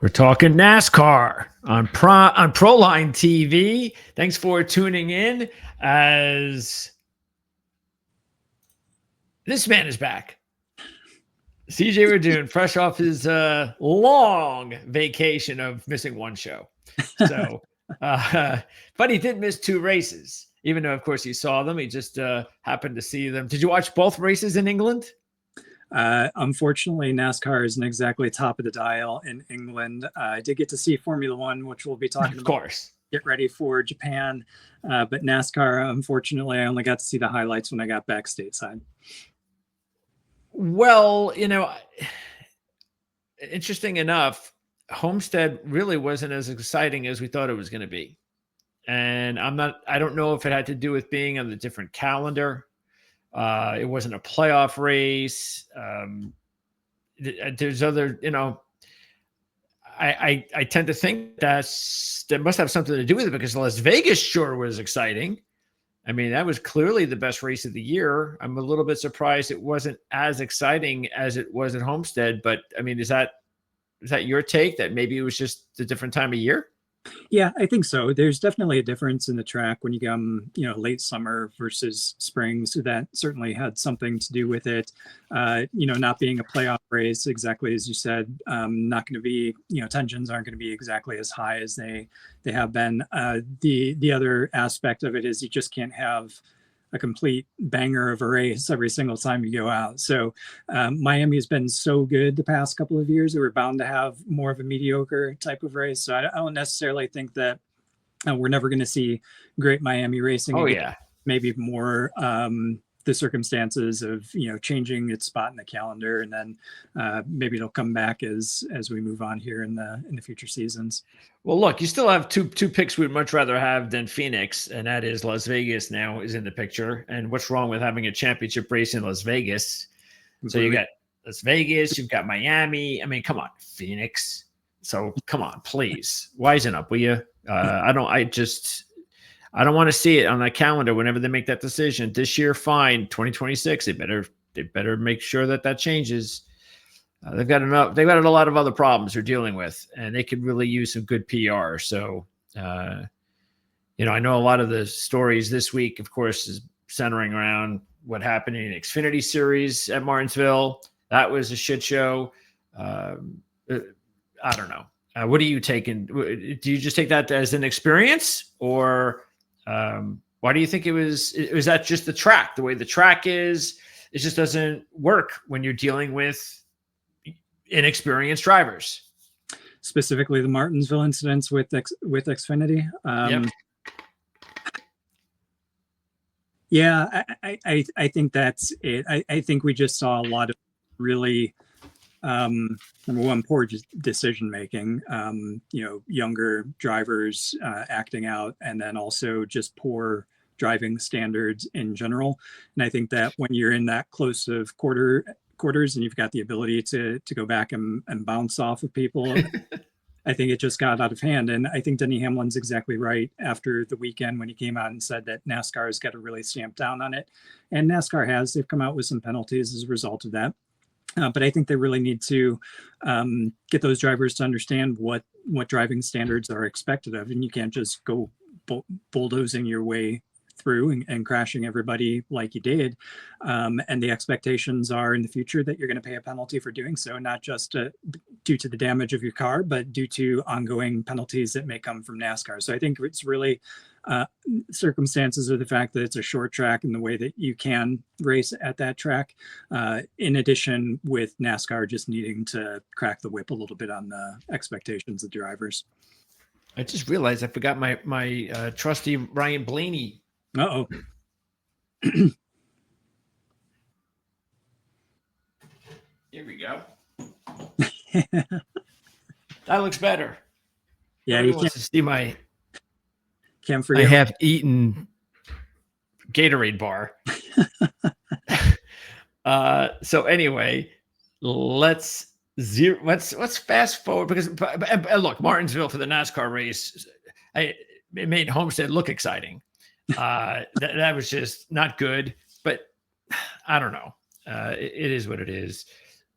We're talking NASCAR on Proline TV. Thanks for tuning in as this man is back. CJ Radoon, fresh off his long vacation of missing one show. So, but he did miss two races, even though, of course, he saw them. He just happened to see them. Did you watch both races in England? Unfortunately, NASCAR isn't exactly top of the dial in England. I did get to see Formula One, which we'll be talking about. Of course. Get ready for Japan. But NASCAR, unfortunately, I only got to see the highlights when I got back stateside. Well, interesting enough, Homestead really wasn't as exciting as we thought it was going to be. And I don't know if it had to do with being on the different calendar. It wasn't a playoff race. There's other, I tend to think that must have something to do with it because Las Vegas sure was exciting. I mean, that was clearly the best race of the year. I'm a little bit surprised it wasn't as exciting as it was at Homestead. But I mean, is that your take that maybe it was just a different time of year? Yeah, I think so. There's definitely a difference in the track when you come, late summer versus spring. So that certainly had something to do with it. Not being a playoff race, exactly as you said, not going to be, tensions aren't going to be exactly as high as they have been. The other aspect of it is you just can't have a complete banger of a race every single time you go out. So Miami has been so good the past couple of years that we're bound to have more of a mediocre type of race. So I don't necessarily think that we're never going to see great Miami racing. Oh, again. yeah. Maybe more the circumstances of, changing its spot in the calendar. And then maybe it'll come back as we move on here in the future seasons. Well, look, you still have two picks we'd much rather have than Phoenix, and that is Las Vegas now is in the picture. And what's wrong with having a championship race in Las Vegas? So you got Las Vegas, you've got Miami. I mean, come on, Phoenix. So come on, please wisen up, will you? I don't want to see it on that calendar whenever they make that decision. This year, fine. 2026, they better make sure that changes. They've got a lot of other problems they're dealing with, and they could really use some good PR. So, I know a lot of the stories this week, of course, is centering around what happened in the Xfinity Series at Martinsville. That was a shit show. I don't know. What are you taking? Do you just take that as an experience, or why do you think it was that just the track, the way the track is? It just doesn't work when you're dealing with inexperienced drivers, specifically the Martinsville incidents with Xfinity. Yep. Yeah, I think that's it. I think we just saw a lot of really number one, poor decision making. Younger drivers acting out, and then also just poor driving standards in general. And I think that when you're in that close of quarters and you've got the ability to go back and bounce off of people, I think it just got out of hand. And I think Denny Hamlin's exactly right after the weekend when he came out and said that NASCAR has got to really stamp down on it. And NASCAR has. They've come out with some penalties as a result of that. But I think they really need to get those drivers to understand what driving standards are expected of. And you can't just go bulldozing your way through and crashing everybody like you did. And the expectations are in the future that you're going to pay a penalty for doing so, not just due to the damage of your car, but due to ongoing penalties that may come from NASCAR. So I think it's really circumstances of the fact that it's a short track and the way that you can race at that track. In addition, with NASCAR just needing to crack the whip a little bit on the expectations of drivers. I just realized I forgot my trusty Ryan Blaney. Uh-oh. Here we go. That looks better. Yeah, you can't see my. Can't forget. I have eaten Gatorade bar. So anyway, let's fast forward because look, Martinsville for the NASCAR race, it made Homestead look exciting. That was just not good, but I don't know. It is what it is.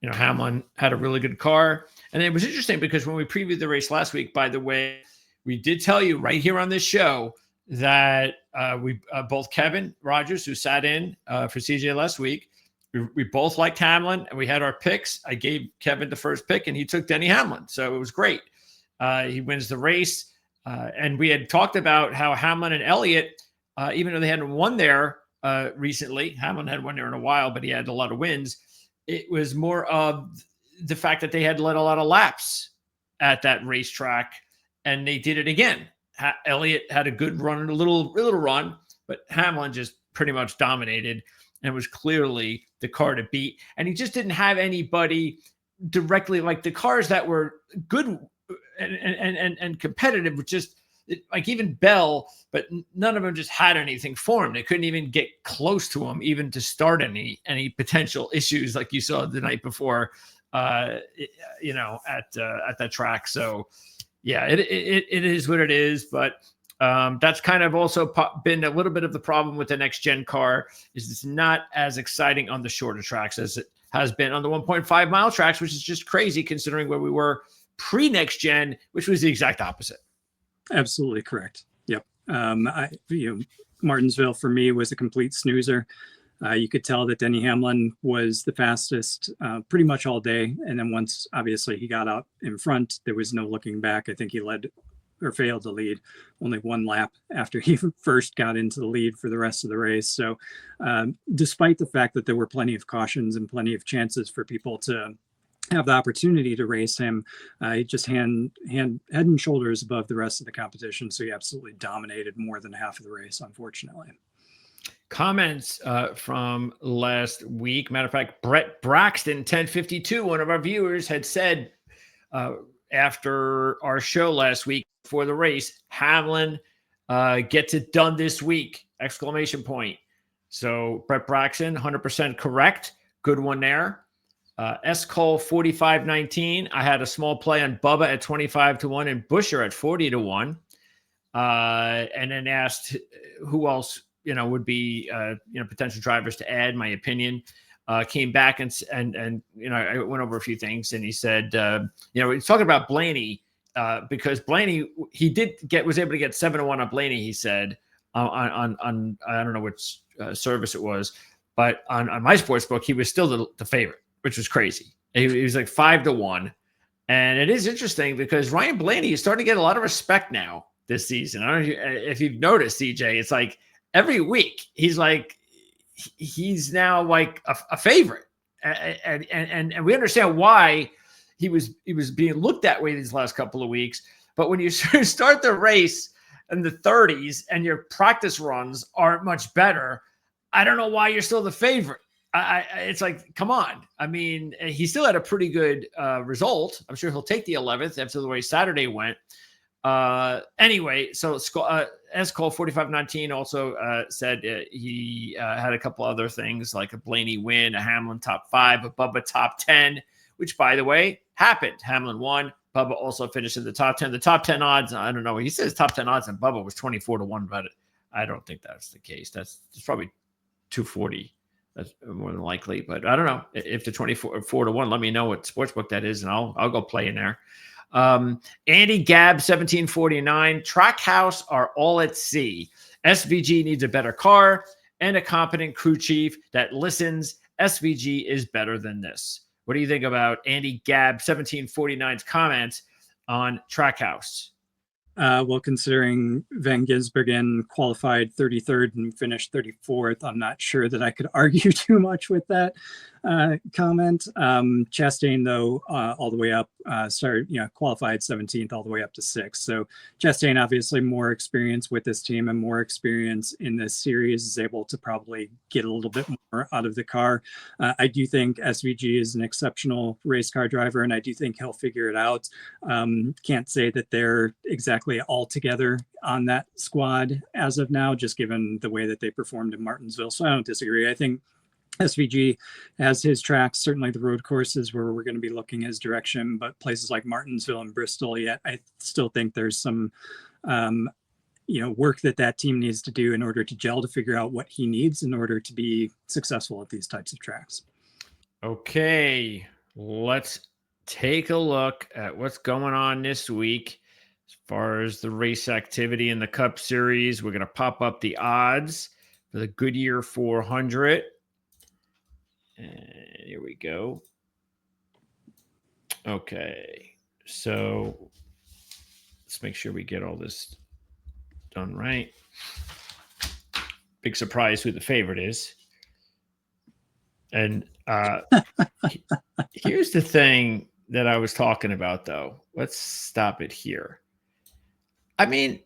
Hamlin had a really good car. And it was interesting because when we previewed the race last week, by the way, we did tell you right here on this show that we both Kevin Rogers, who sat in for CJ last week, we both liked Hamlin, and we had our picks. I gave Kevin the first pick, and he took Denny Hamlin, so it was great. He wins the race, and we had talked about how Hamlin and Elliott, even though they hadn't won there recently, Hamlin had won there in a while, but he had a lot of wins. It was more of the fact that they had led a lot of laps at that racetrack, and they did it again. Elliott had a good run, a little run, but Hamlin just pretty much dominated and was clearly the car to beat. And he just didn't have anybody directly, like the cars that were good and competitive, with just like even Bell, but none of them just had anything for him. They couldn't even get close to him, even to start any potential issues like you saw the night before, at that track. So yeah, it is what it is, but that's kind of also been a little bit of the problem with the next gen car, is it's not as exciting on the shorter tracks as it has been on the 1.5 mile tracks, which is just crazy considering where we were pre next gen, which was the exact opposite. Absolutely correct. Yep. Martinsville for me was a complete snoozer. You could tell that Denny Hamlin was the fastest pretty much all day. And then once, obviously, he got out in front, there was no looking back. I think he led or failed to lead only one lap after he first got into the lead for the rest of the race. So despite the fact that there were plenty of cautions and plenty of chances for people to have the opportunity to race him, he just head and shoulders above the rest of the competition. So he absolutely dominated more than half of the race, unfortunately. Comments from last week. Matter of fact, Brett Braxton, 1052, one of our viewers, had said after our show last week before the race, Hamlin gets it done this week! Exclamation point. So Brett Braxton, 100% correct. Good one there. S. Cole 4519. I had a small play on Bubba at 25-1 and Busher at 40-1. And then asked who else would be potential drivers to add. My opinion. Came back and I went over a few things, and he said he's talking about Blaney because Blaney was able to get 7-1 on Blaney. He said on I don't know which service it was, but on my sports book he was still the favorite, which was crazy. He was like 5-1, and it is interesting because Ryan Blaney is starting to get a lot of respect now this season. I don't know if you've noticed, CJ. It's like every week he's now like a favorite, and we understand why he was being looked that way these last couple of weeks. But when you start the race in the 30s and your practice runs aren't much better, I don't know why you're still the favorite. It's like, come on. I mean, he still had a pretty good result. I'm sure he'll take the 11th after the way Saturday went. Anyway, so S. Cole 4519 also said he had a couple other things like a Blaney win, a Hamlin top 5, a Bubba top 10, which, by the way, happened. Hamlin won. Bubba also finished in the top 10. The top 10 odds, I don't know. He says top 10 odds and Bubba was 24-1, but I don't think that's the case. It's probably 240. That's more than likely, but I don't know. If the 24-1, let me know what sportsbook that is, and I'll go play in there. Andy Gabb 1749. Trackhouse are all at sea. SVG needs a better car and a competent crew chief that listens. SVG is better than this. What do you think about Andy Gabb 1749's comments on Trackhouse? Well, considering Van Gisbergen qualified 33rd and finished 34th, I'm not sure that I could argue too much with that comment. Chastain, though, all the way up, qualified 17th all the way up to 6th. So Chastain, obviously more experience with this team and more experience in this series, is able to probably get a little bit more out of the car. I do think SVG is an exceptional race car driver, and I do think he'll figure it out. Can't say that they're exactly all together on that squad as of now, just given the way that they performed in Martinsville. So I don't disagree. I think SVG has his tracks, certainly the road courses where we're going to be looking his direction, but places like Martinsville and Bristol, yet I still think there's some work that team needs to do in order to gel, to figure out what he needs in order to be successful at these types of tracks. Okay, let's take a look at what's going on this week as far as the race activity in the Cup Series. We're going to pop up the odds for the Goodyear 400. And here we go. Okay. So let's make sure we get all this done right. Big surprise who the favorite is. And here's the thing that I was talking about, though. Let's stop it here. I mean,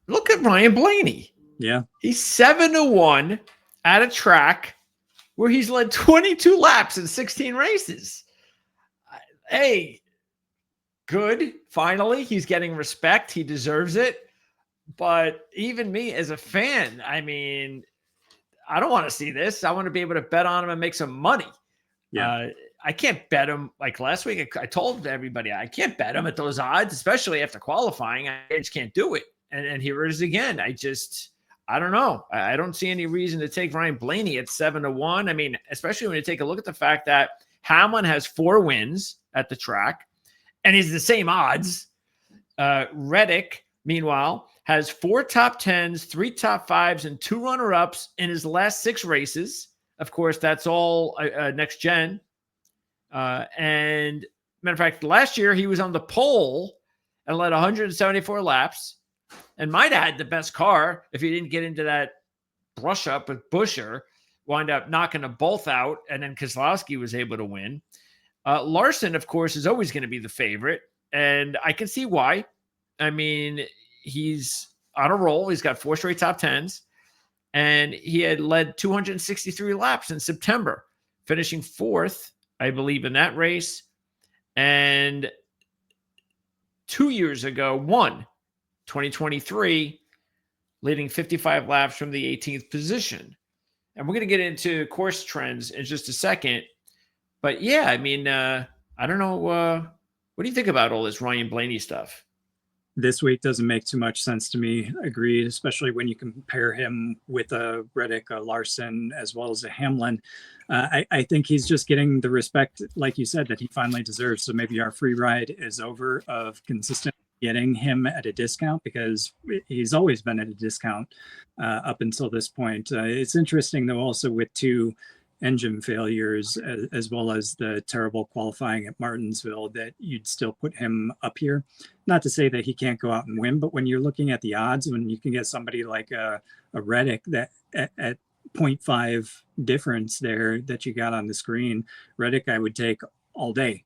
look at Ryan Blaney. Yeah. He's 7-1 at a track where he's led 22 laps in 16 races. Hey, good. Finally, he's getting respect. He deserves it. But even me as a fan, I mean, I don't want to see this. I want to be able to bet on him and make some money. Yeah. I can't bet him like last week. I told everybody I can't bet him at those odds, especially after qualifying. I just can't do it. And here it is again. I don't know. I don't see any reason to take Ryan Blaney at 7-1. I mean, especially when you take a look at the fact that Hamlin has 4 wins at the track and he's the same odds. Reddick, meanwhile, has 4 top 10s, 3 top 5s, and 2 runner-ups in his last 6 races. Of course, that's all next gen. And matter of fact, last year he was on the pole and led 174 laps and might have had the best car if he didn't get into that brush up with Buescher, wind up knocking them both out, and then Keselowski was able to win. Larson, of course, is always going to be the favorite, and I can see why. I mean, he's on a roll. He's got 4 straight top 10s, and he had led 263 laps in September, finishing 4th, I believe, in that race. And 2 years ago, won 2023, leading 55 laps from the 18th position. And we're going to get into course trends in just a second. But yeah, I mean, I don't know. What do you think about all this Ryan Blaney stuff? This week doesn't make too much sense to me. Agreed, especially when you compare him with a Reddick, a Larson, as well as a Hamlin. I think he's just getting the respect, like you said, that he finally deserves. So maybe our free ride is over of consistently getting him at a discount, because he's always been at a discount up until this point. It's interesting, though, also with 2 engine failures, as well as the terrible qualifying at Martinsville, that you'd still put him up here. Not to say that he can't go out and win, but when you're looking at the odds, when you can get somebody like a Reddick that at 0.5 difference there that you got on the screen, Reddick I would take all day,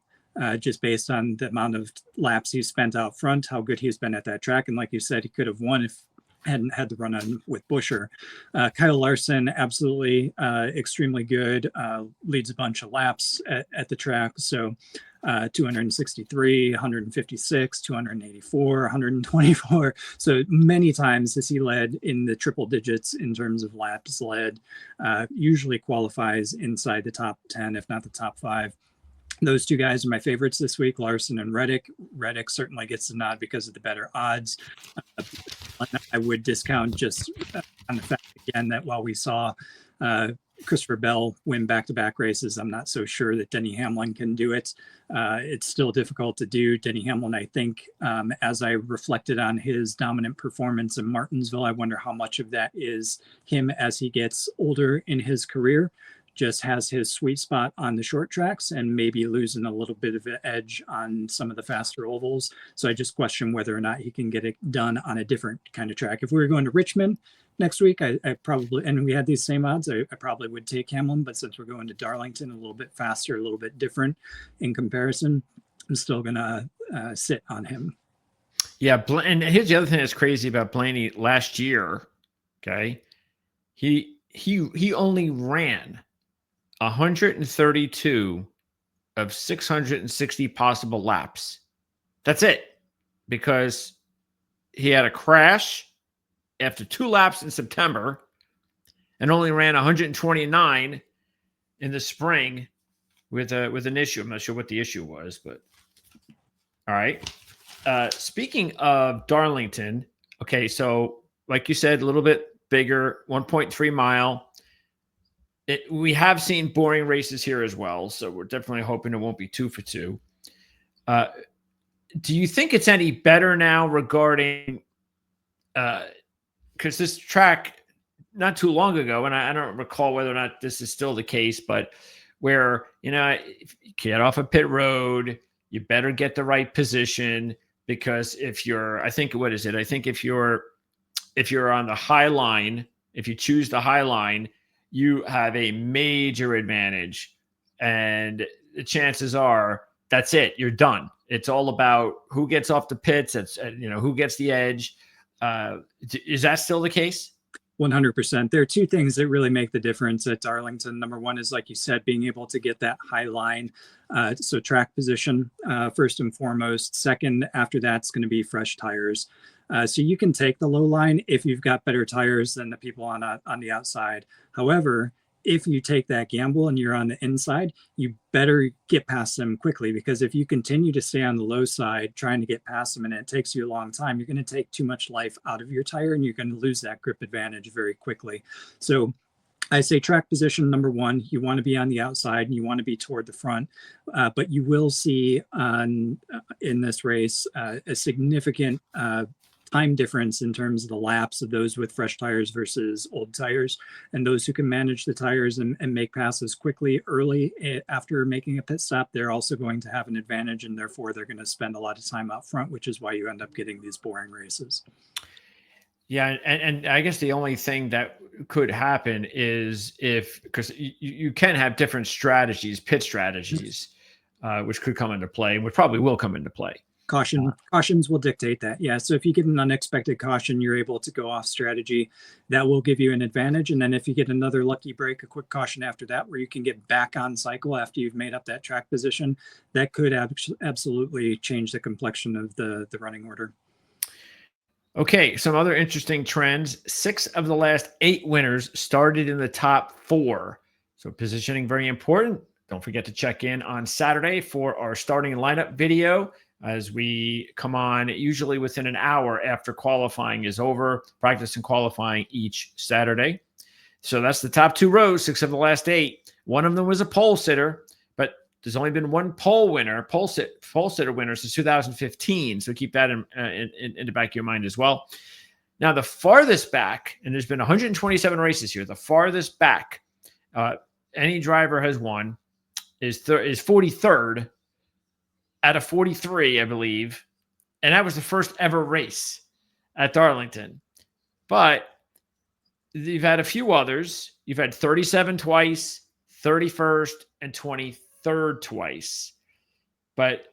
just based on the amount of laps he's spent out front, how good he's been at that track. And like you said, he could have won if hadn't had the run on with Buescher. Kyle Larson, absolutely extremely good, leads a bunch of laps at the track. So 263, 156, 284, 124. So many times has he led in the triple digits in terms of laps led, usually qualifies inside the top 10, if not the top 5. Those 2 guys are my favorites this week, Larson and Reddick. Reddick certainly gets the nod because of the better odds. I would discount just on the fact, again, that while we saw Christopher Bell win back-to-back races, I'm not so sure that Denny Hamlin can do it. It's still difficult to do. Denny Hamlin, I think, as I reflected on his dominant performance in Martinsville, I wonder how much of that is him as he gets older in his career. Just has his sweet spot on the short tracks and maybe losing a little bit of an edge on some of the faster ovals. So I just question whether or not he can get it done on a different kind of track. If we were going to Richmond next week, I probably, and we had these same odds, I probably would take Hamlin. But since we're going to Darlington, a little bit faster, a little bit different in comparison, I'm still going to sit on him. Yeah. And here's the other thing that's crazy about Blaney last year. Okay. He only ran 132 of 660 possible laps. That's it. Because he had a crash after 2 laps in September and only ran 129 in the spring with an issue. I'm not sure what the issue was, but all right. Speaking of Darlington, okay, so like you said, a little bit bigger, 1.3 mile. We have seen boring races here as well, so we're definitely hoping it won't be 2 for 2. Uh, do you think it's any better now regarding because this track not too long ago, and I don't recall whether or not this is still the case, but where, if you get off a pit road, you better get the right position, because if you're, I think, what is it? I think if you're on the high line, if you choose the high line, you have a major advantage. And the chances are that's it. You're done. It's all about who gets off the pits. It's, who gets the edge. Is that still the case? 100%. There are two things that really make the difference at Darlington. Number one is, like you said, being able to get that high line. So track position, first and foremost. Second, after that's going to be fresh tires. So you can take the low line if you've got better tires than the people on the outside. However, if you take that gamble and you're on the inside, you better get past them quickly, because if you continue to stay on the low side trying to get past them and it takes you a long time, you're going to take too much life out of your tire and you're going to lose that grip advantage very quickly. So I say track position, number one, you want to be on the outside and you want to be toward the front, but you will see in this race a significant time difference in terms of the laps of those with fresh tires versus old tires. And those who can manage the tires and make passes quickly early after making a pit stop, they're also going to have an advantage, and therefore they're going to spend a lot of time out front, which is why you end up getting these boring races. Yeah, and I guess the only thing that could happen is because you can have different strategies, pit strategies, which could come into play, and which probably will come into play. Cautions will dictate that. Yeah. So if you get an unexpected caution, you're able to go off strategy. That will give you an advantage. And then if you get another lucky break, a quick caution after that, where you can get back on cycle after you've made up that track position, that could absolutely change the complexion of the running order. Okay, some other interesting trends. 6 of the last 8 winners started in the top 4. So positioning, very important. Don't forget to check in on Saturday for our starting lineup video, as we come on usually within an hour after qualifying is over, practice and qualifying each Saturday. So that's the top 2 rows, 6 of the last 8. One of them was a pole sitter, but there's only been one pole sitter winner since 2015. So keep that in the back of your mind as well. Now, the farthest back, and there's been 127 races here, the farthest back any driver has won is 43rd out of 43, I believe. And that was the first ever race at Darlington. But you've had a few others. You've had 37 twice, 31st, and 23rd twice. But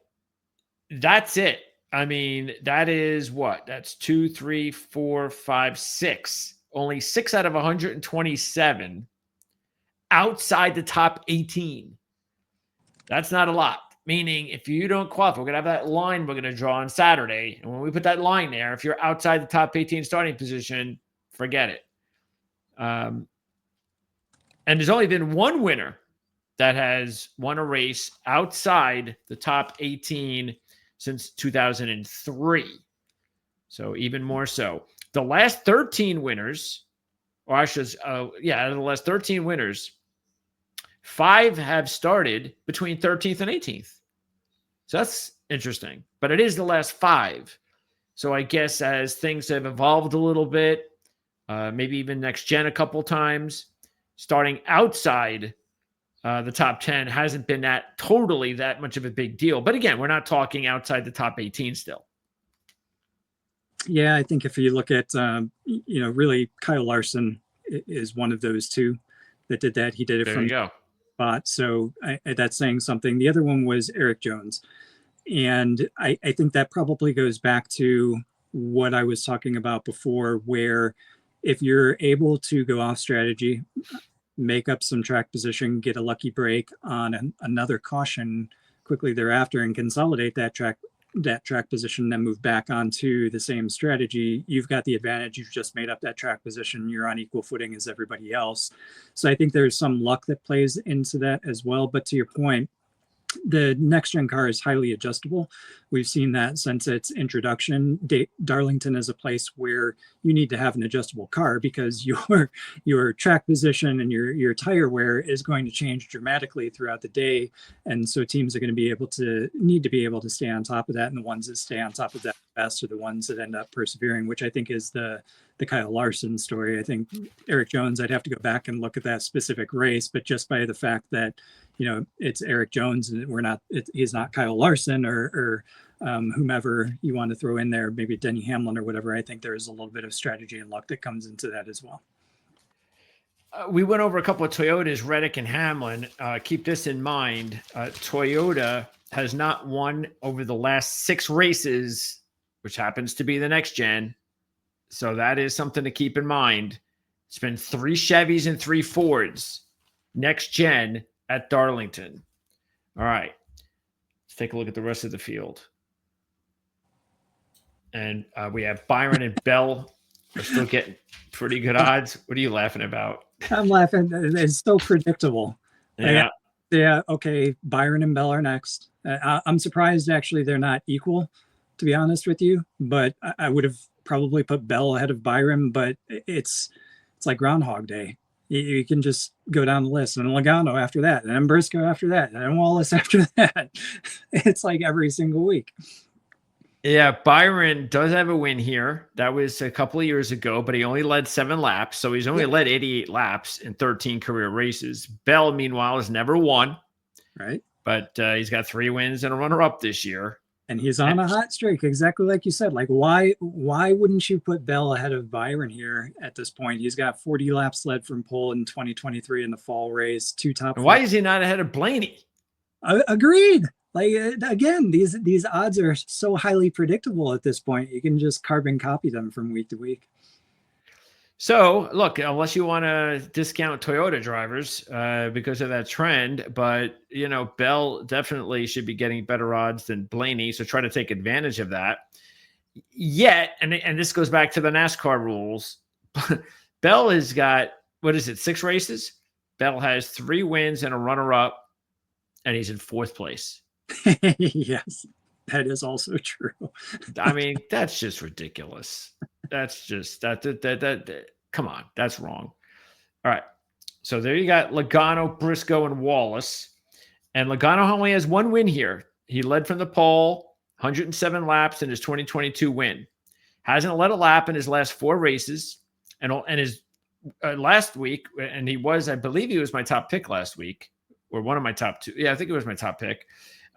that's it. I mean, that is what? That's 2, 3, 4, 5, 6. Only 6 out of 127 outside the top 18. That's not a lot. Meaning, if you don't qualify, we're going to have that line we're going to draw on Saturday. And when we put that line there, if you're outside the top 18 starting position, forget it. And there's only been one winner that has won a race outside the top 18 since 2003. So even more so. The last 13 winners, or I should, out of the last 13 winners, 5 have started between 13th and 18th. So that's interesting. But it is the last 5. So I guess as things have evolved a little bit, maybe even next gen a couple times, starting outside the top 10 hasn't been that much of a big deal. But again, we're not talking outside the top 18 still. Yeah, I think if you look at, really Kyle Larson is one of those 2 that did that. He did it there from you go. spot. So that's saying something. The other one was Eric Jones. And I think that probably goes back to what I was talking about before, where if you're able to go off strategy, make up some track position, get a lucky break on another caution quickly thereafter, and consolidate that track position, then move back onto the same strategy, you've got the advantage. You've just made up that track position. You're on equal footing as everybody else. So I think there's some luck that plays into that as well. But to your point, the next gen car is highly adjustable. We've seen that since its introduction. Darlington is a place where you need to have an adjustable car because your track position and your tire wear is going to change dramatically throughout the day, and so teams are going to need to be able to stay on top of that. And the ones that stay on top of that best are the ones that end up persevering, which I think is the Kyle Larson story. I think Eric Jones, I'd have to go back and look at that specific race, but just by the fact that it's Eric Jones and he's not Kyle Larson or whomever you want to throw in there, maybe Denny Hamlin or whatever. I think there's a little bit of strategy and luck that comes into that as well. We went over a couple of Toyotas, Reddick and Hamlin. Keep this in mind. Toyota has not won over the last 6 races, which happens to be the next gen. So that is something to keep in mind. It's been 3 Chevys and 3 Fords next gen at Darlington. All right. Let's take a look at the rest of the field. And we have Byron and Bell are still getting pretty good odds. What are you laughing about? I'm laughing. It's so predictable. Yeah. Yeah. Okay. Byron and Bell are next. I'm surprised actually they're not equal, to be honest with you, but I would have probably put Bell ahead of Byron, but it's like Groundhog Day. You can just go down the list, and Logano after that, and then Briscoe after that, and then Wallace after that. It's like every single week. Yeah, Byron does have a win here. That was a couple of years ago, but he only led 7 laps. So he's only led 88 laps in 13 career races. Bell, meanwhile, has never won. Right. But he's got 3 wins and a runner-up this year. And he's on a hot streak, exactly like you said. Like, why wouldn't you put Bell ahead of Byron here at this point? He's got 40 laps led from pole in 2023 in the fall race, 2 top. And why is he not ahead of Blaney? Agreed. Like, again, these odds are so highly predictable at this point. You can just carbon copy them from week to week. So, look, unless you want to discount Toyota drivers because of that trend, but, Bell definitely should be getting better odds than Blaney, so try to take advantage of that. Yet, and this goes back to the NASCAR rules, Bell has got, 6 races? Bell has 3 wins and a runner-up, and he's in 4th place. Yes, that is also true. I mean, that's just ridiculous. That's just that. Come on, that's wrong. All right, so there you got Logano, Briscoe, and Wallace. And Logano only has 1 win here. He led from the pole, 107 laps in his 2022 win. Hasn't led a lap in his last 4 races, and his last week. And I believe he was my top pick last week, or one of my top 2. Yeah, I think it was my top pick.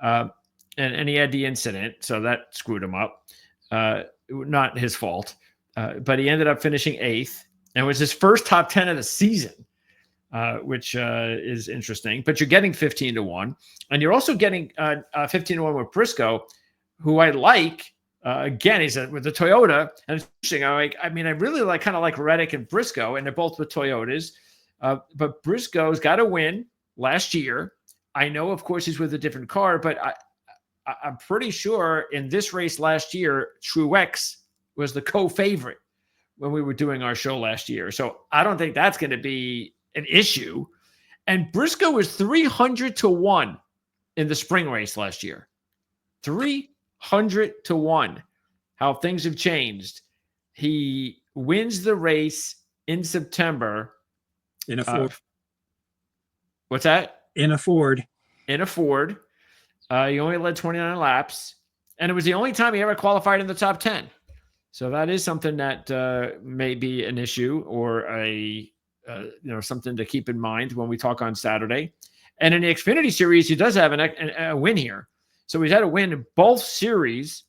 And he had the incident, so that screwed him up. Not his fault. But he ended up finishing 8th, and it was his first top 10 of the season, which is interesting. But you're getting 15-1, and you're also getting 15-1 with Briscoe, who I like. Again, he's with the Toyota, and it's interesting. I really kind of like Reddick and Briscoe, and they're both with Toyotas. But Briscoe's got a win last year. I know, of course, he's with a different car, but I'm pretty sure in this race last year, Truex was the co-favorite when we were doing our show last year. So I don't think that's going to be an issue. And Briscoe was 300-1 in the spring race last year. 300-1. How things have changed. He wins the race in September. In a Ford. What's that? In a Ford. He only led 29 laps, and it was the only time he ever qualified in the top 10. So that is something that may be an issue or something to keep in mind when we talk on Saturday. And in the Xfinity Series, he does have a win here. So he's had a win in both series,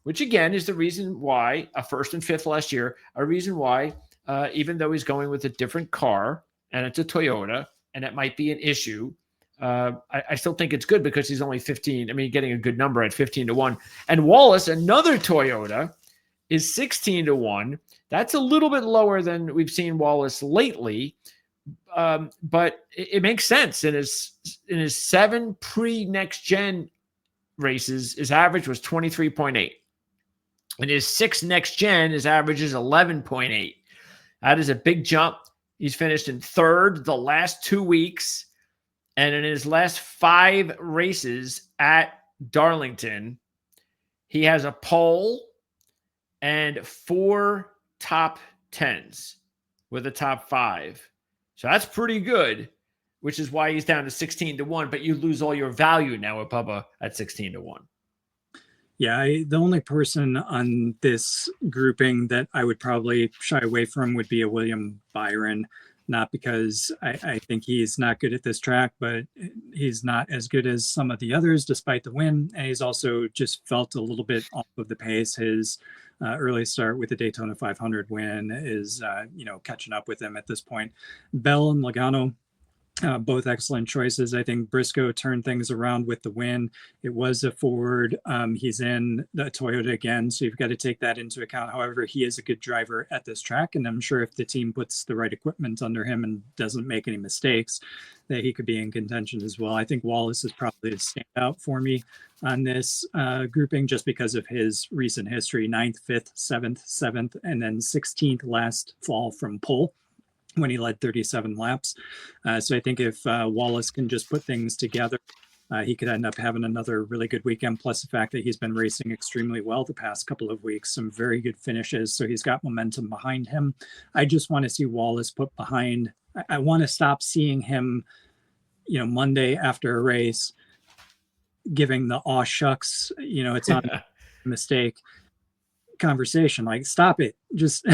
which again is the reason why a 1st and 5th last year, a reason why even though he's going with a different car and it's a Toyota, and it might be an issue, I still think it's good because he's only 15. I mean, getting a good number at 15-1. And Wallace, another Toyota, is 16-1. That's a little bit lower than we've seen Wallace lately, but it makes sense. In his 7 pre-next gen races, his average was 23.8. In his 6 next gen, his average is 11.8. That is a big jump. He's finished in 3rd the last 2 weeks. And in his last 5 races at Darlington, he has a pole and 4 top 10s with a top 5. So that's pretty good, which is why he's down to 16-1, but you lose all your value now with Bubba at 16-1. Yeah, the only person on this grouping that I would probably shy away from would be a William Byron, not because I think he's not good at this track, but he's not as good as some of the others despite the win. And he's also just felt a little bit off of the pace. His early start with the Daytona 500 win is, catching up with him at this point. Bell and Logano, both excellent choices. I think Briscoe turned things around with the win. It was a Ford. He's in the Toyota again, so you've got to take that into account. However, he is a good driver at this track, and I'm sure if the team puts the right equipment under him and doesn't make any mistakes, that he could be in contention as well. I think Wallace is probably the standout for me on this grouping just because of his recent history: 9th, 5th, 7th, 7th, and then 16th last fall from pole when he led 37 laps. So I think if Wallace can just put things together, he could end up having another really good weekend, plus the fact that he's been racing extremely well the past couple of weeks, some very good finishes. So he's got momentum behind him. I just want to see Wallace put behind. I want to stop seeing him, Monday after a race, giving the aw shucks, it's not a mistake conversation. Like, stop it. Just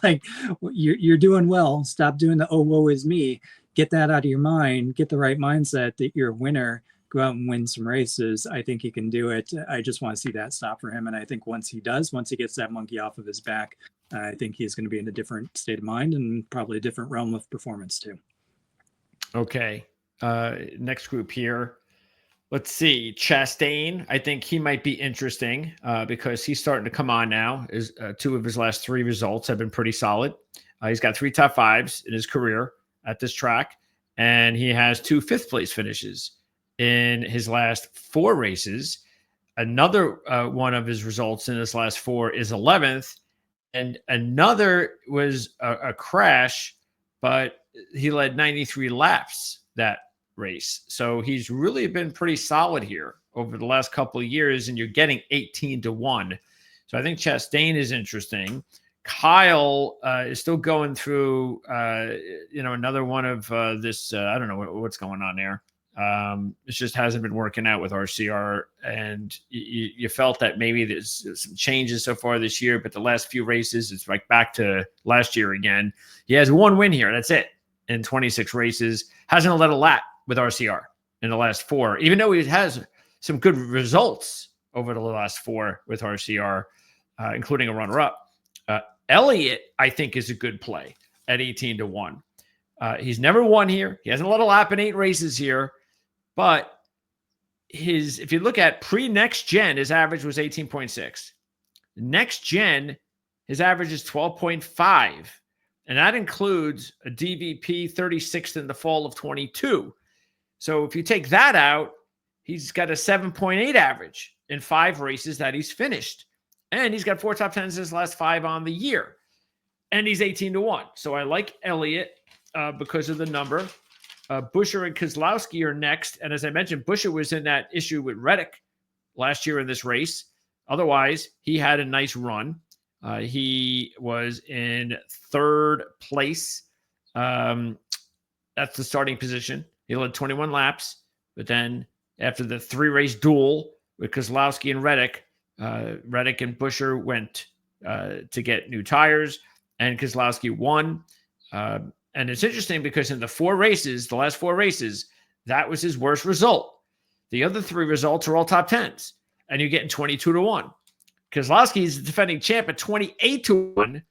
like, you're doing well. Stop doing the oh woe is me. Get that out of your mind. Get the right mindset that you're a winner. Go out and win some races. I think he can do it. I just want to see that stop for him. And I think once he gets that monkey off of his back, I think he's going to be in a different state of mind and probably a different realm of performance too. Okay. Next group here. Let's see. Chastain, I think he might be interesting because he's starting to come on now. 2 of his last 3 results have been pretty solid. He's got 3 top 5s in his career at this track, and he has 2 5th-place finishes in his last 4 races. Another one of his results in his last 4 is 11th, and another was a crash, but he led 93 laps that race. So he's really been pretty solid here over the last couple of years, and you're getting 18-1. So I think Chastain is interesting. Kyle is still going through, another one of this. I don't know what's going on there. It just hasn't been working out with RCR, and you felt that maybe there's some changes so far this year, but the last few races, it's like back to last year again. He has 1 win here. That's it in 26 races. Hasn't led a lap with RCR in the last 4, even though he has some good results over the last 4 with RCR, including a runner-up. Elliott, I think, is a good play at 18-1. He's never won here. He hasn't led a lap in 8 races here, but if you look at pre-next gen, his average was 18.6. Next gen, his average is 12.5, and that includes a DVP 36th in the fall of 22. So if you take that out, he's got a 7.8 average in 5 races that he's finished. And he's got 4 top 10s in his last 5 on the year. And he's 18-1. So I like Elliott because of the number. Buescher and Keselowski are next. And as I mentioned, Buescher was in that issue with Reddick last year in this race. Otherwise, he had a nice run. He was in 3rd place. That's the starting position. He led 21 laps, but then after the 3-race duel with Keselowski and Reddick and Buescher went to get new tires, and Keselowski won. And it's interesting because in the last 4 races, that was his worst result. The other 3 results are all top 10s, and you're getting 22-1. Keselowski is the defending champ at 28-1,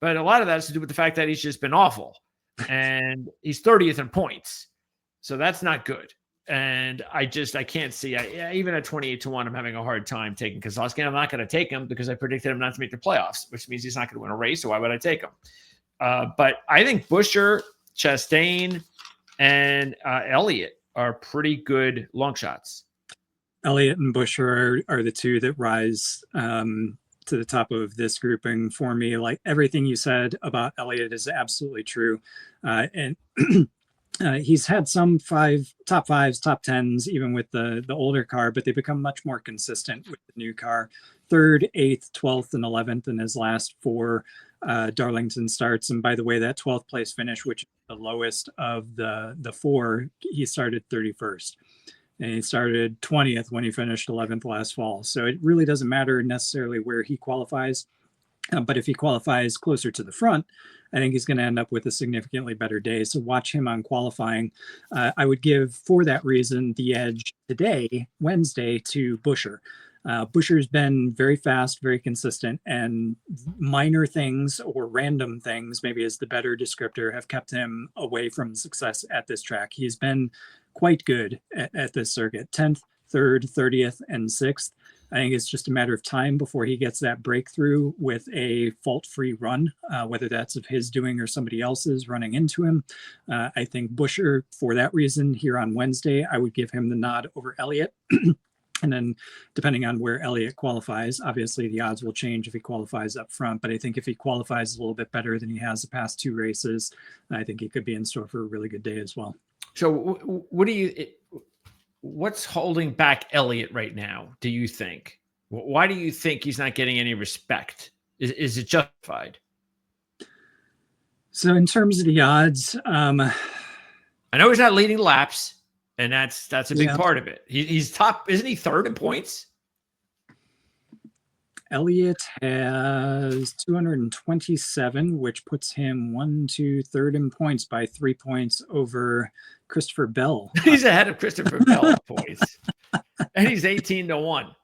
but a lot of that has to do with the fact that he's just been awful, and he's 30th in points. So that's not good. And I can't see, even at 28-1, I'm having a hard time taking Keselowski. I'm not going to take him because I predicted him not to make the playoffs, which means he's not going to win a race. So why would I take him? But I think Buescher, Chastain, and Elliott are pretty good long shots. Elliott and Buescher are the 2 that rise to the top of this grouping for me. Like, everything you said about Elliott is absolutely true. And He's had some top fives, top tens, even with the older car, but they become much more consistent with the new car. Third, eighth, 12th, and 11th in his last four Darlington starts. And by the way, that 12th place finish, which is the lowest of the four, he started 31st. And he started 20th when he finished 11th last fall. So it really doesn't matter necessarily where he qualifies. But if he qualifies closer to the front, I think he's going to end up with a significantly better day. So watch him on qualifying. I would give, for that reason, the edge today, Wednesday, to Buescher. Buescher's been very fast, very consistent, and minor things or random things, maybe is the better descriptor, have kept him away from success at this track. He's been quite good at this circuit. 10th, 3rd, 30th, and 6th. I think it's just a matter of time before he gets that breakthrough with a fault-free run, whether that's of his doing or somebody else's running into him. I think Buescher, for that reason, here on Wednesday, I would give him the nod over Elliott. And then depending on where Elliott qualifies, obviously the odds will change if he qualifies up front. But I think if he qualifies a little bit better than he has the past two races, I think he could be in store for a really good day as well. So what do you... What's holding back Elliott right now, do you think? Why do you think he's not getting any respect? Is it justified? So in terms of the odds, I know he's not leading laps, and that's a big part of it. He's top, isn't he third in points? Elliott has 227, which puts him 3rd in points by 3 points over Christopher Bell. He's ahead of Christopher Bell in points, and he's 18-1.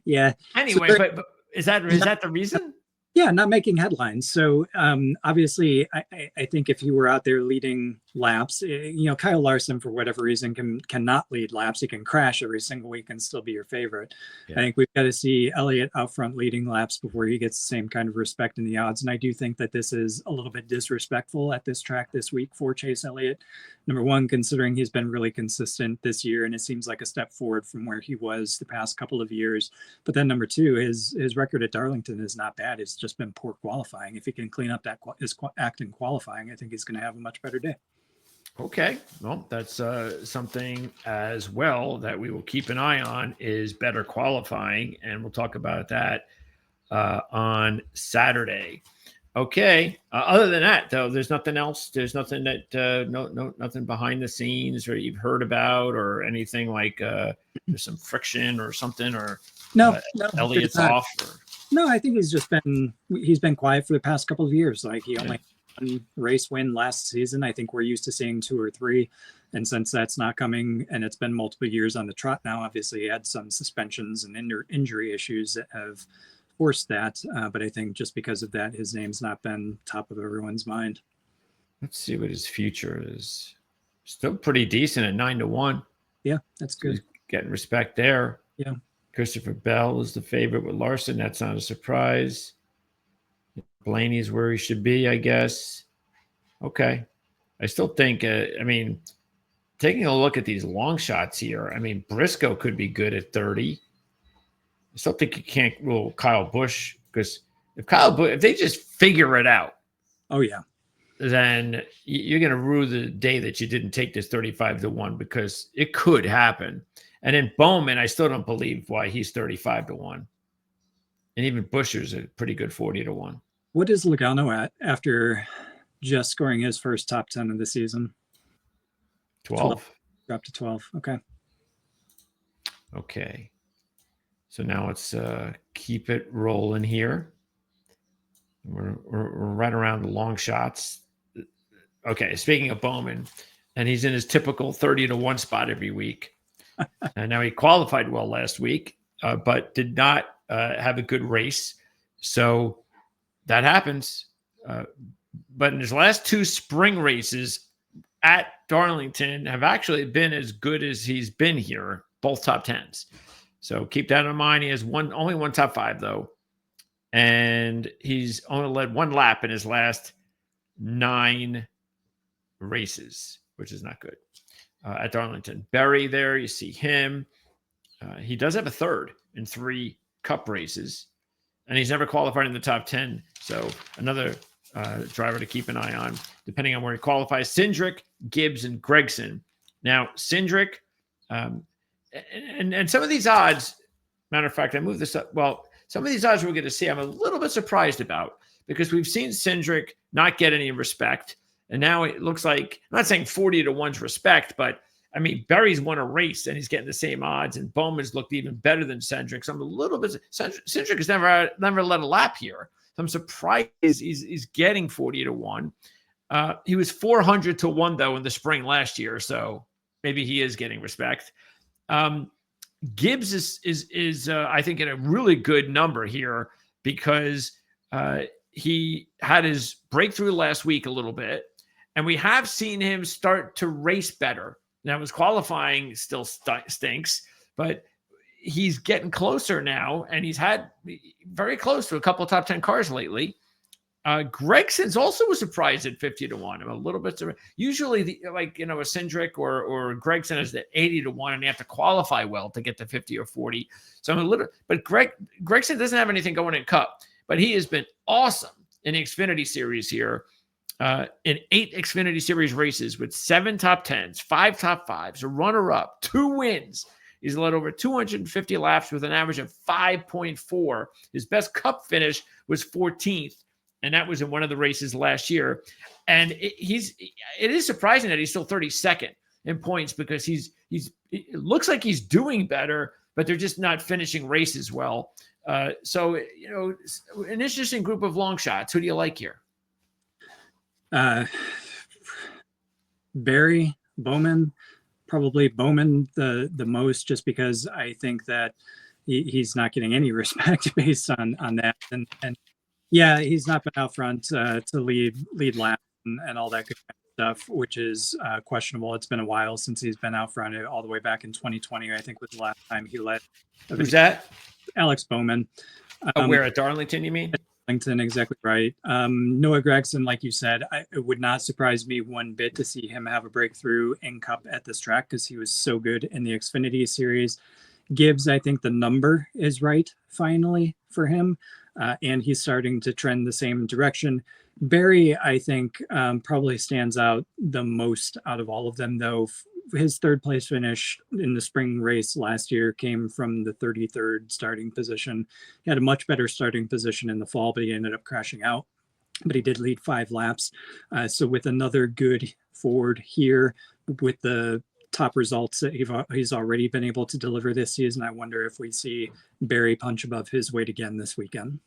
Yeah. Anyway, so but is that the reason? Yeah, not making headlines. So obviously, I think if he were out there leading laps, Kyle Larson, for whatever reason, cannot lead laps. He can crash every single week and still be your favorite. Yeah. I think we've got to see Elliott out front leading laps before he gets the same kind of respect in the odds. And I do think that this is a little bit disrespectful at this track this week for Chase Elliott. Number one, considering he's been really consistent this year, and it seems like a step forward from where he was the past couple of years. But then number two, his record at Darlington is not bad. It's just been poor qualifying. If he can clean up his act in qualifying, I think he's going to have a much better day. Okay, well, that's something as well that we will keep an eye on, is better qualifying, and we'll talk about that on Saturday. Okay. Other than that, though, there's nothing else. There's nothing that nothing behind the scenes or you've heard about, or anything like there's some friction or something, or no, Elliott's off. No, I think he's been quiet for the past couple of years. Like he only had one race win last season. I think we're used to seeing 2 or 3. And since that's not coming, and it's been multiple years on the trot now, obviously he had some suspensions and injury issues that have forced that. But I think just because of that, his name's not been top of everyone's mind. Let's see what his future is. Still pretty decent at 9-1. Yeah, that's good. He's getting respect there. Yeah. Christopher Bell is the favorite with Larson. That's not a surprise. Blaney's where he should be, I guess. Okay. I still think, taking a look at these long shots here, Briscoe could be good at 30. I still think you can't rule Kyle Busch, because if they just figure it out. Oh, yeah. Then you're going to rue the day that you didn't take this 35-1, because it could happen. And then Bowman, I still don't believe why he's 35-1. And even Buescher's a pretty good 40-1. What is Logano at after just scoring his first top 10 of the season? 12. Dropped to 12. Okay. Okay. So now let's keep it rolling here. We're right around the long shots. Okay, speaking of Bowman, and he's in his typical 30-1 spot every week. And now he qualified well last week, but did not have a good race. So that happens. But in his last 2 spring races at Darlington have actually been as good as he's been here, both top 10s. So keep that in mind. He has only one top 5, though. And he's only led 1 lap in his last 9 races, which is not good. At Darlington. Berry there, you see him. He does have a 3rd in 3 cup races, and he's never qualified in the top 10. So another driver to keep an eye on, depending on where he qualifies. Cindric, Gibbs, and Gregson. Now, Cindric, and some of these odds, matter of fact, I moved this up. Well, some of these odds we're going to see, I'm a little bit surprised about, because we've seen Cindric not get any respect. And now it looks like, I'm not saying 40-1's respect, but I mean, Berry's won a race and he's getting the same odds, and Bowman's looked even better than Cindric. So I'm a little bit, Cindric has never led a lap here. So I'm surprised he's getting 40-1. He was 400-1 though in the spring last year. So maybe he is getting respect. Gibbs is I think in a really good number here, because he had his breakthrough last week a little bit, and we have seen him start to race better. Now his qualifying still stinks, but he's getting closer now, and he's had very close to a couple of top 10 cars lately. Gregson's also a surprise at 50-1. I'm a little bit surprised. Usually, a Cindric or Gregson is at 80-1, and they have to qualify well to get to 50 or 40. So I'm a little, but Gregson doesn't have anything going in Cup, but he has been awesome in the Xfinity Series here. In 8 Xfinity Series races with 7 top 10s, 5 top 5s, a runner-up, 2 wins. He's led over 250 laps with an average of 5.4. His best Cup finish was 14th. And that was in one of the races last year. And it is surprising that he's still 32nd in points, because it looks like he's doing better, but they're just not finishing races well. So, an interesting group of long shots. Who do you like here? Berry, Bowman, probably Bowman the most, just because I think that he's not getting any respect based on that. And yeah, he's not been out front to lead laps and all that good stuff, which is questionable. It's been a while since he's been out front. All the way back in 2020, I think, was the last time he led. Who's that? Alex Bowman. Where, at Darlington, you mean? Darlington, exactly right. Noah Gragson, like you said, it would not surprise me one bit to see him have a breakthrough in Cup at this track, because he was so good in the Xfinity Series. Gibbs, I think the number is right finally for him. And he's starting to trend the same direction. Berry, I think, probably stands out the most out of all of them, though. His third place finish in the spring race last year came from the 33rd starting position. He had a much better starting position in the fall, but he ended up crashing out. But he did lead 5 laps. So with another good Ford here, with the top results that he's already been able to deliver this season, I wonder if we see Berry punch above his weight again this weekend.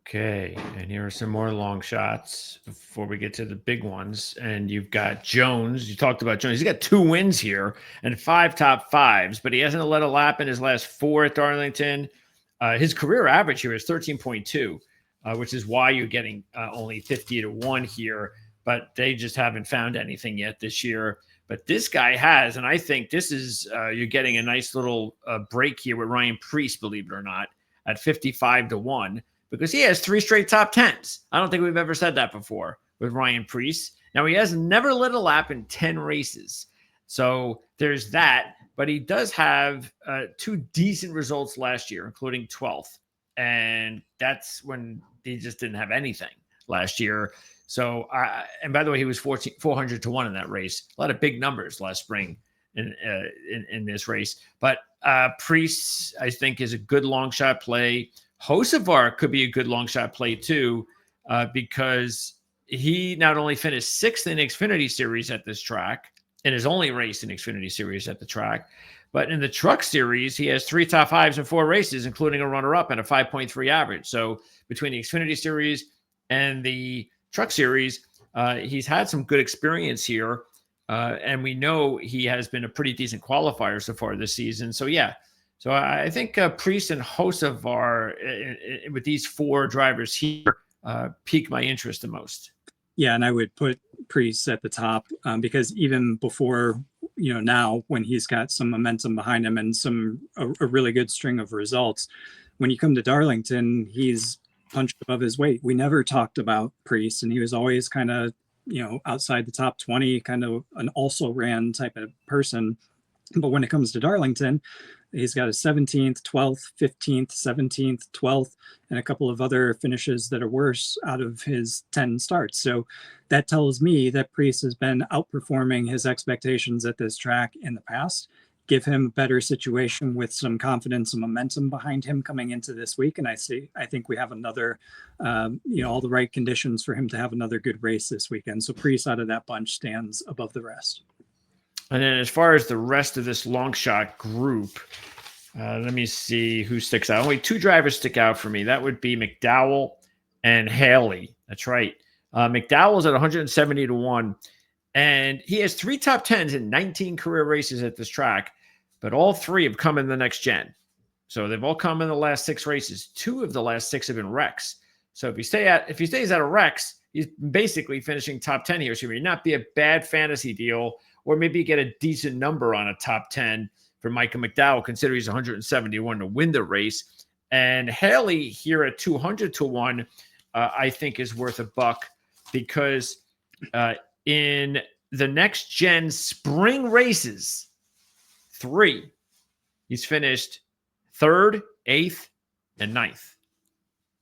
Okay, and here are some more long shots before we get to the big ones. And you've got Jones. You talked about Jones. He's got 2 wins here and 5 top 5s, but he hasn't led a lap in his last 4 at Darlington. His career average here is 13.2, which is why you're getting only 50-1 here. But they just haven't found anything yet this year. But this guy has, and I think this is, you're getting a nice little break here with Ryan Preece, believe it or not, at 55-1, because he has 3 straight top 10s. I don't think we've ever said that before with Ryan Preece. Now, he has never led a lap in 10 races. So there's that. But he does have 2 decent results last year, including 12th. And that's when he just didn't have anything last year. So, and by the way, he was 400-1 in that race. A lot of big numbers last spring in this race. But Preece, I think, is a good long shot play. Hocevar could be a good long shot play too, because he not only finished 6th in the Xfinity Series at this track, in his only race in Xfinity Series at the track, but in the Truck Series, he has 3 top 5s in 4 races, including a runner-up and a 5.3 average. So between the Xfinity Series and the Truck Series, he's had some good experience here, and we know he has been a pretty decent qualifier so far this season. So yeah. So I think Preece and Hocevar, with these 4 drivers here, pique my interest the most. Yeah, and I would put Preece at the top, because even before, now when he's got some momentum behind him and a really good string of results, when you come to Darlington, he's punched above his weight. We never talked about Preece, and he was always kind of, outside the top 20, kind of an also ran type of person. But when it comes to Darlington, He's got a 17th, 12th, 15th, 17th, 12th, and a couple of other finishes that are worse out of his 10 starts. So that tells me that Preece has been outperforming his expectations at this track in the past. Give him a better situation with some confidence and momentum behind him coming into this week. And I think we have another, all the right conditions for him to have another good race this weekend. So Preece out of that bunch stands above the rest. And then as far as the rest of this long shot group, let me see who sticks out. Only two drivers stick out for me. That would be McDowell and Haley. That's right. McDowell's at 170 to 1. And he has 3 top 10s in 19 career races at this track, but all 3 have come in the next gen. So they've all come in the last 6 races. 2 of the last 6 have been wrecks. So if he stays out of wrecks, he's basically finishing top 10 here. So it may not be a bad fantasy deal, or maybe get a decent number on a top 10 for Micah McDowell, considering he's 171 to win the race. And Haley here at 200 to 1, I think is worth a buck, because in the next gen spring races, 3, he's finished 3rd, 8th, and 9th.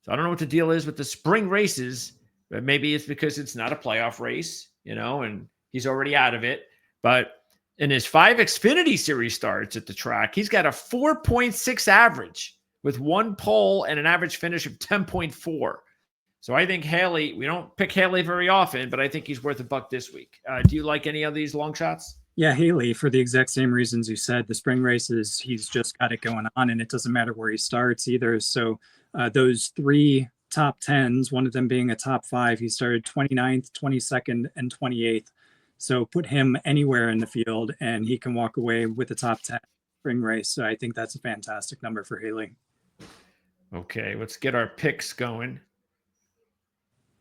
So I don't know what the deal is with the spring races, but maybe it's because it's not a playoff race, and he's already out of it. But in his 5 Xfinity Series starts at the track, he's got a 4.6 average with 1 pole and an average finish of 10.4. So I think Haley, we don't pick Haley very often, but I think he's worth a buck this week. Do you like any of these long shots? Yeah, Haley, for the exact same reasons you said. The spring races, he's just got it going on, and it doesn't matter where he starts either. So those 3 top 10s, one of them being a top 5, he started 29th, 22nd, and 28th. So put him anywhere in the field, and he can walk away with a top 10 spring race. So I think that's a fantastic number for Haley. Okay, let's get our picks going.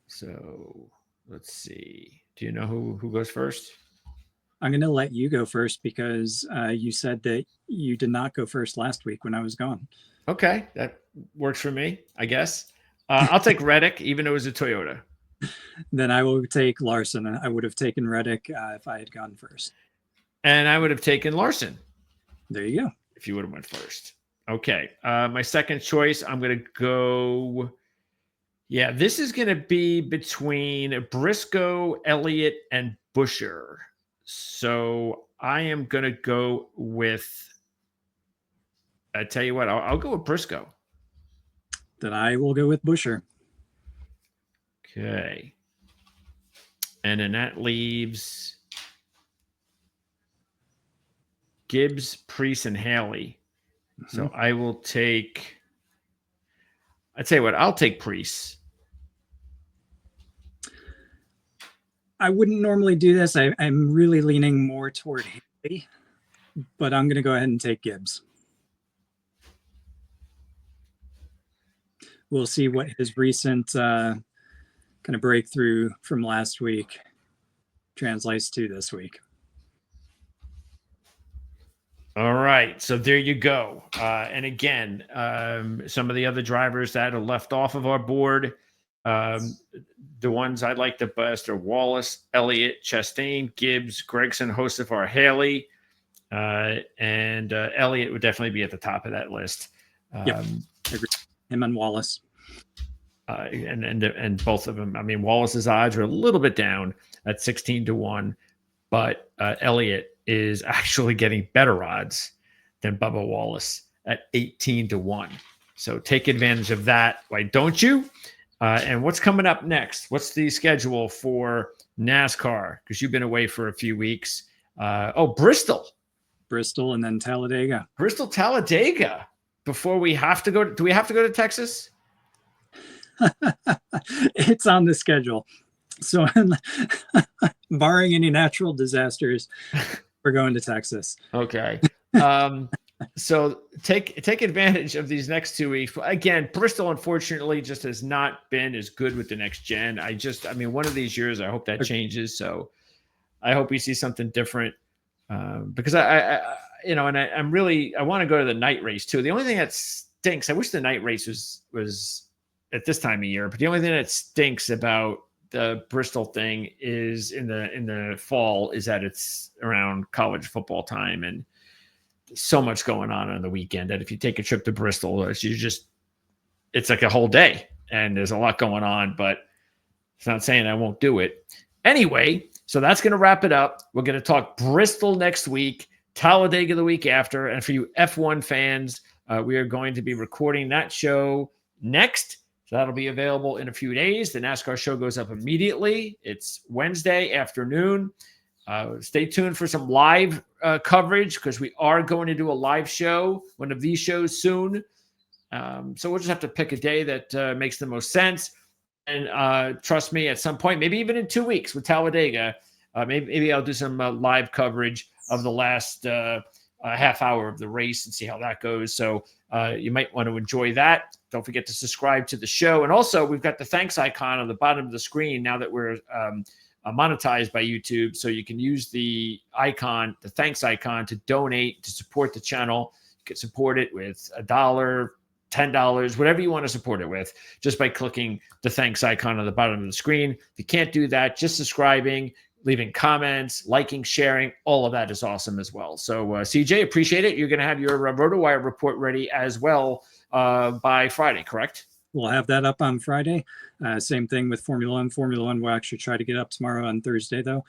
So let's see. Do you know who goes first? I'm going to let you go first, because you said that you did not go first last week when I was gone. Okay, that works for me, I guess. I'll take Reddick, even though it was a Toyota. Then I will take Larson. I would have taken Reddick if I had gone first. And I would have taken Larson. There you go. If you would have went first. Okay. My second choice, I'm going to go. Yeah, this is going to be between Briscoe, Elliott, and Buescher. So I am going to go with, I tell you what, I'll go with Briscoe. Then I will go with Buescher. Okay. And then that leaves Gibbs, Preece, and Haley. Mm-hmm. So I will take, I tell you what, I'll take Preece. I wouldn't normally do this. I'm really leaning more toward Haley, but I'm going to go ahead and take Gibbs. We'll see what his recent kind of breakthrough from last week translates to this week. All right, so there you go. And again, some of the other drivers that are left off of our board, the ones I like the best are Wallace, Elliott, Chastain, Gibbs, Gregson, Hosefar, Haley, and Elliott would definitely be at the top of that list. Yep, him and Wallace. And both of them. I mean, Wallace's odds are a little bit down at 16 to 1, but Elliott is actually getting better odds than Bubba Wallace at 18 to 1. So take advantage of that. Why don't you? And what's coming up next? What's the schedule for NASCAR? Because you've been away for a few weeks. Bristol, and then Talladega. Bristol, Talladega. Before we have to go, do we have to go to Texas? It's on the schedule. So barring any natural disasters, we're going to Texas. Okay. So take advantage of these next 2 weeks. Again, Bristol, unfortunately, just has not been as good with the next gen. One of these years, I hope that changes. So I hope we see something different, because I want to go to the night race too. The only thing that stinks, I wish the night race was at this time of year, but the only thing that stinks about the Bristol thing is in the fall is that it's around college football time, and so much going on the weekend that if you take a trip to Bristol, it's like a whole day and there's a lot going on, but it's not saying I won't do it. Anyway, so that's going to wrap it up. We're going to talk Bristol next week, Talladega the week after. And for you F1 fans, we are going to be recording that show next. So that'll be available in a few days. The NASCAR show goes up immediately. It's Wednesday afternoon. Stay tuned for some live coverage because we are going to do a live show, one of these shows soon. So we'll just have to pick a day that makes the most sense. And trust me, at some point, maybe even in 2 weeks with Talladega, maybe I'll do some live coverage of the last half hour of the race and see how that goes. So you might want to enjoy that. Don't forget to subscribe to the show. And also, we've got the thanks icon on the bottom of the screen now that we're monetized by YouTube. So you can use the icon, the thanks icon, to donate, to support the channel. You can support it with $1, $10, whatever you want to support it with, just by clicking the thanks icon on the bottom of the screen. If you can't do that, just subscribing, leaving comments, liking, sharing, all of that is awesome as well. So CJ, appreciate it. You're going to have your RotoWire report ready as well by Friday, correct? We'll have that up on Friday. Same thing with Formula One. Formula One will actually try to get up tomorrow on Thursday, though.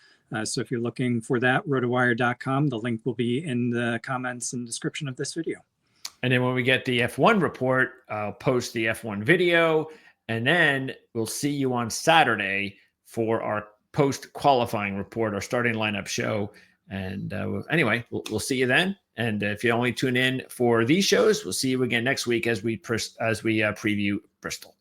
So if you're looking for that, rotowire.com, the link will be in the comments and description of this video. And then when we get the F1 report, I'll post the F1 video. And then we'll see you on Saturday for our post-qualifying report, our starting lineup show. And anyway, we'll see you then. And if you only tune in for these shows, we'll see you again next week as we preview Bristol.